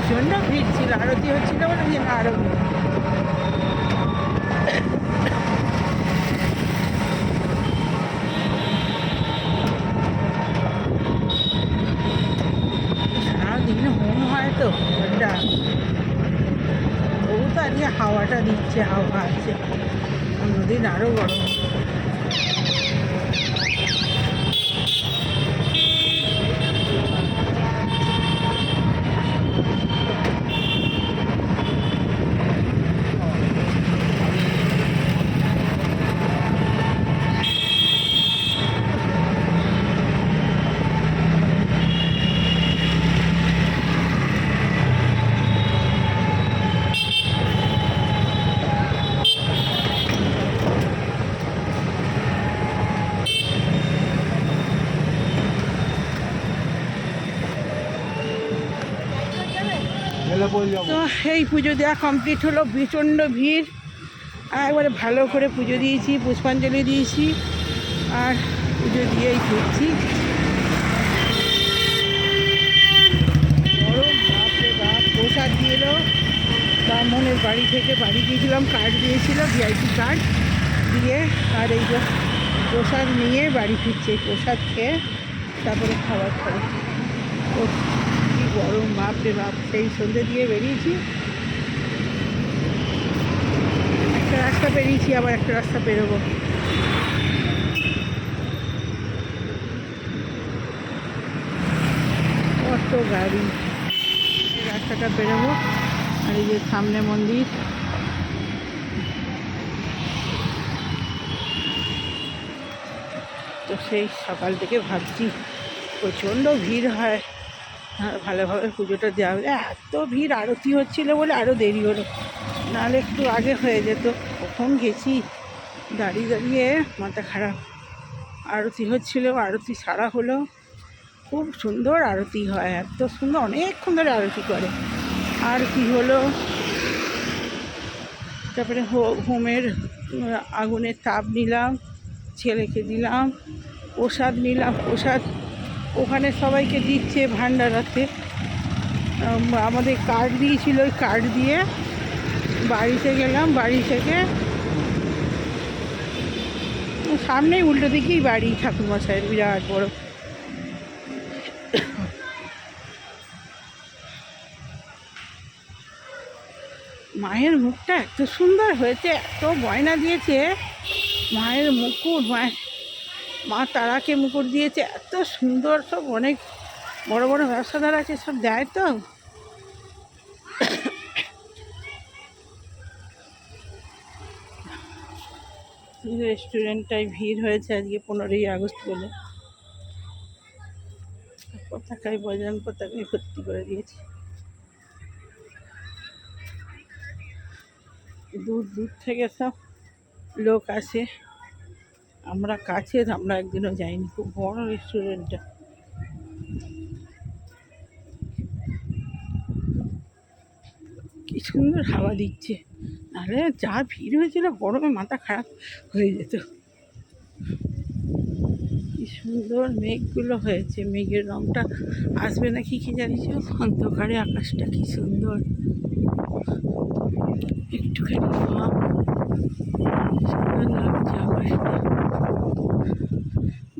প্রচণ্ড ভিড় ছিল, আরতি হচ্ছিল বলে যে আরও সারাদিন হোম হয় তো ওটা, তবু তো আজকে হাওয়াটা দিচ্ছে, হাওয়া আছে, অন্যদিন আরও গরম। তো এই পুজো দেওয়া কমপ্লিট হলো, প্রচণ্ড ভিড়, একবারে ভালো করে পুজো দিয়েছি, পুষ্পাঞ্জলি দিয়েছি, আর পুজো দিয়েই ফিরছি। গরম বাপরে বাপ, প্রসাদ দিয়ে এলো ব্রাহ্মণের বাড়ি থেকে, বাড়ি গিয়েছিলাম, কার্ড দিয়েছিল, ভিআইপি কার্ড দিয়ে, আর এই যে প্রসাদ নিয়ে বাড়ি ফিরছে, প্রসাদ খেয়ে তারপরে খাবার খাবে। তো কি গরম বাপরে বাপ, সেই সন্ধ্যে দিয়ে বেরিয়েছি, একটা রাস্তা বেরিয়েছি, আবার একটা রাস্তা বেরোবো। কত গাড়ি, এই রাস্তাটা বেরোবো, আর এই যে সামনে মন্দির। তো সেই সকাল থেকে ভাবছি, প্রচণ্ড ভিড় হয়, ভালোভাবে পুজোটা দেওয়া হবে, এত ভিড়, আরতি হচ্ছিলো বলে আরও দেরি হলো, নাহলে একটু আগে হয়ে যেত। কখন গেছি, দাঁড়িয়ে দাঁড়িয়ে মাথা খারাপ। আরতি হচ্ছিলো, আরতি ছাড়া হলো, খুব সুন্দর আরতি হয়, এত সুন্দর, অনেকক্ষণ ধরে আরতি করে। আর কি হলো, তারপরে হোমের আগুনের তাপ নিলাম, ছেলেকে দিলাম, প্রসাদ নিলাম, প্রসাদ ওখানে সবাইকে দিচ্ছে ভান্ডারাতে, আমাদের কার্ড দিয়েছিল, ওই কার্ড দিয়ে বাড়িতে গেলাম, বাড়ি থেকে সামনেই উল্টো দিকেই বাড়ি ঠাকুরমশাইয়ের, বিরাট বড়। মায়ের মুখটা এত সুন্দর হয়েছে, এত গয়না দিয়েছে, মায়ের মুকুট, মা তারাকে মুকুট দিয়েছে, এত সুন্দর, সব অনেক বড় বড় ব্যবসাদার আছে, সব দেয় তো। রেস্টুরেন্টটায় ভিড় হয়েছে আজকে 15ই আগস্ট বলে, পতাকায় বজরং পতাকায় ভর্তি করে দিয়েছে, দূর দূর থেকে সব লোক আসে, আমরা কাছে, আমরা একদিনও যাইনি, খুব বড় রেস্টুরেন্টটা। কি সুন্দর হাওয়া দিচ্ছে, নাহলে যা ভিড় হয়েছিল গরমে মাথা খারাপ হয়ে যেত। কি সুন্দর মেঘগুলো হয়েছে, মেঘের রংটা আসবে নাকি কি জানিস, অন্ধকারে আকাশটা কি সুন্দর, একটুখানি সুন্দর লাগছে আকাশটা,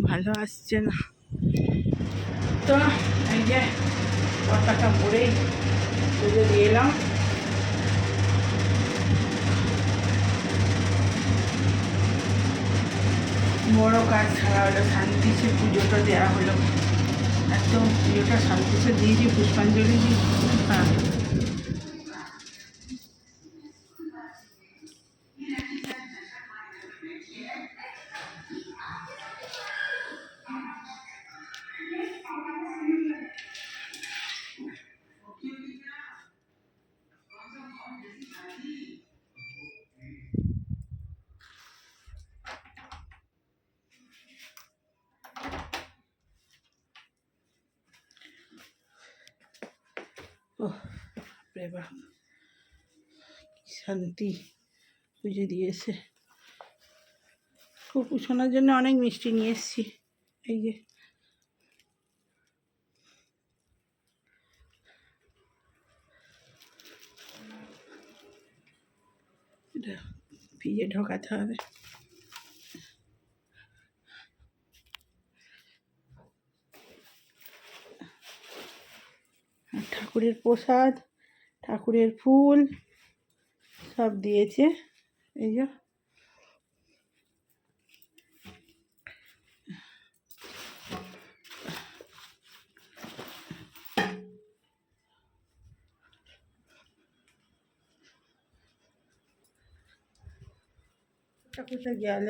ভালো আসছে না। তো এই যে পতাকা পরেই পুজো দিয়ে এলাম। বড় কাজ ছাড়া হলো, শান্তিতে পুজোটা দেওয়া হলো, একদম পুজোটা শান্তিতে দিয়েছি, পুষ্পাঞ্জলি দিয়েছি। হ্যাঁ, ও বাবা, শান্তি, পুজো দিয়েছে। খুব শোনার জন্য অনেক মিষ্টি নিয়ে এসেছি, এই যে এটা ফ্রিজে ঢোকাতে হবে। ঠাকুরের প্রসাদ, ঠাকুরের ফুল সব দিয়েছে। এই যে ঠাকুরটা গেল।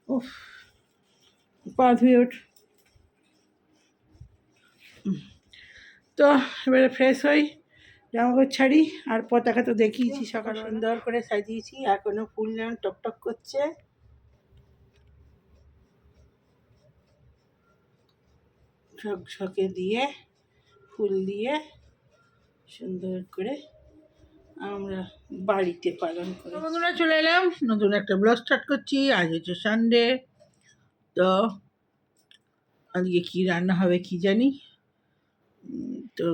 উফ, পা ধুয়ে ওঠ। তো এবারে ফ্রেশ হই, জামাকাপড় ছাড়ি। আর পতাকা তো দেখিয়েছি সকাল সুন্দর করে সাজিয়েছি, এখনো ফুল যেন টকটক করছে। ঝকঝকে দিয়ে ফুল দিয়ে সুন্দর করে আমরা বাড়িতে পালন করি। বন্ধুরা চলে এলাম নতুন একটা ব্লগ স্টার্ট করছি। আজ হচ্ছে সানডে। তো আজকে কী রান্না হবে কি জানি, তো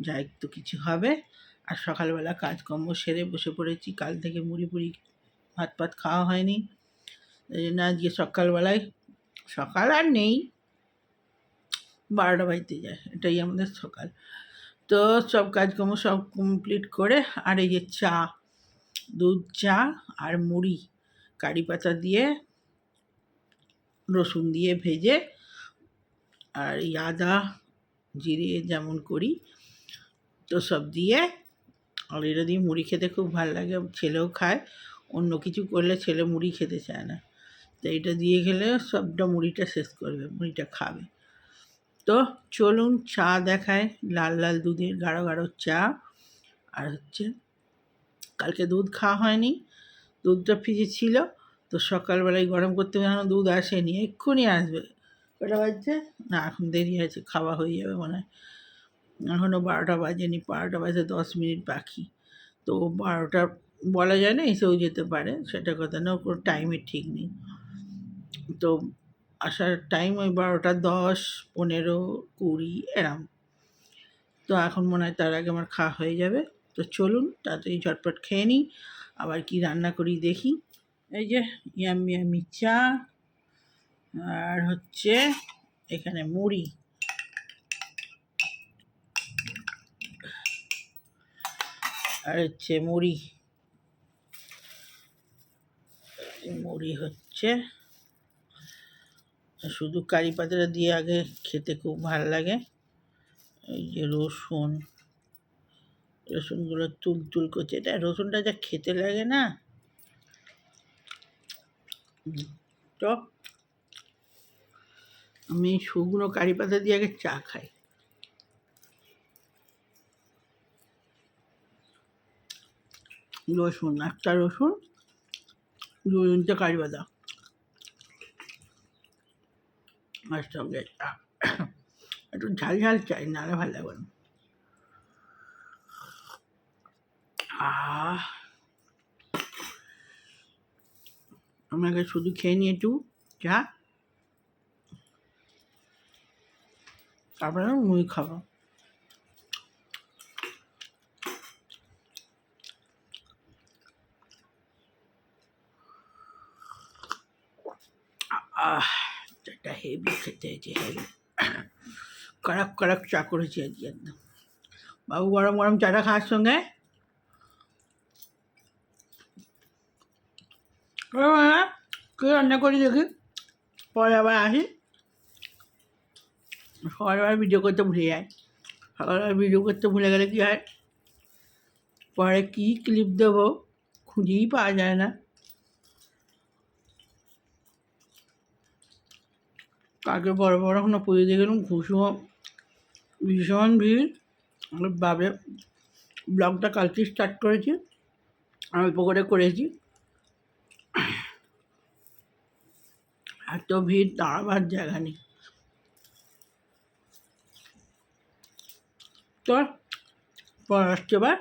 যাই তো কিছু হবে। আর সকালবেলা কাজকর্ম সেরে বসে পড়েছি। কাল থেকে মুড়ি পুড়ি ভাত পাত খাওয়া হয়নি, এই জন্য আজকে সকালবেলায়, সকাল আর নেই, 12টা বাজতে যায়, এটাই আমাদের সকাল। তো সব কাজকর্ম সব কমপ্লিট করে, আর এই যে চা, দুধ চা আর মুড়ি কারি পাতা দিয়ে রসুন দিয়ে ভেজে, আর এই আদা জিরে যেমন করি তো সব দিয়ে, আর এটা দিয়ে মুড়ি খেতে খুব ভালো লাগে। ছেলেও খায়, অন্য কিছু করলে ছেলে মুড়ি খেতে চায় না, তো এটা দিয়ে খেলে সবটা মুড়িটা শেষ করবে, মুড়িটা খাবে। তো চলুন চা দেখায়, লাল লাল দুধের গাঢ় গাঢ় চা। আর হচ্ছে কালকে দুধ খাওয়া হয়নি, দুধটা ফ্রিজে ছিল, তো সকালবেলায় গরম করতে যেন দুধ আসেনি, এক্ষুনি আসবে। কটা বাজছে না, এখন দেরি আছে, খাওয়া হয়ে যাবে মনে হয়। এখনও 12টা বাজেনি, 12টা বাজে 10 মিনিট বাকি। তো 12টা বলা যায় না, এসেও যেতে পারে, সেটা কথা না, কোনো টাইমের ঠিক নেই। তো আসার টাইম ওই 12টা 10, 15, 20 এরম। তো এখন মনে হয় তার আগে আমার খাওয়া হয়ে যাবে। তো চলুন তাড়াতাড়ি ঝটপট খেয়ে নিই, আবার কি রান্না করি দেখি। এই যে ইয়ামি ইয়ামি চা, আর হচ্ছে এখানে মুড়ি, আর হচ্ছে মুড়ি হচ্ছে শুধু কারি পাতাটা দিয়ে আগে খেতে খুব ভালো লাগে। এই যে রসুনগুলো তুল করছে, এটা রসুনটা যা খেতে লাগে না। তো আমি শুকনো কারি পাতা দিয়ে আগে চা খাই। রসুন, একটা রসুন, 2-3টে কারি পাতা, আর সঙ্গে একটু ঝাল ঝাল চাই, নাহলে ভালো লাগবে না। আমি আগে শুধু খেয়ে নিই একটু চা, তারপরে মুড়ি খাবো। চাটা হেভি খেতে হয়েছে, হেভি কড়ক কড়ক চা করেছি আজকে একদম। বাবু গরম গরম চাটা খাওয়ার সঙ্গে কে রান্না করি দেখি, পরে আবার আসি। সকালবেলা ভিডিও করতে ভুলে যায়, সকালবেলা ভিডিও করতে ভুলে গেলে কী হয়, পরে কী ক্লিপ দেবো খুঁজেই পাওয়া যায় না। কালকে বড় এখনো পুজো দিয়ে গেলাম, ভীষণ ভিড়। বাবে ব্লগটা কালকে স্টার্ট করেছি, অল্প করে করেছি, এত ভিড় দাঁড়াবার জায়গা নেই। তো পর আসছে এবার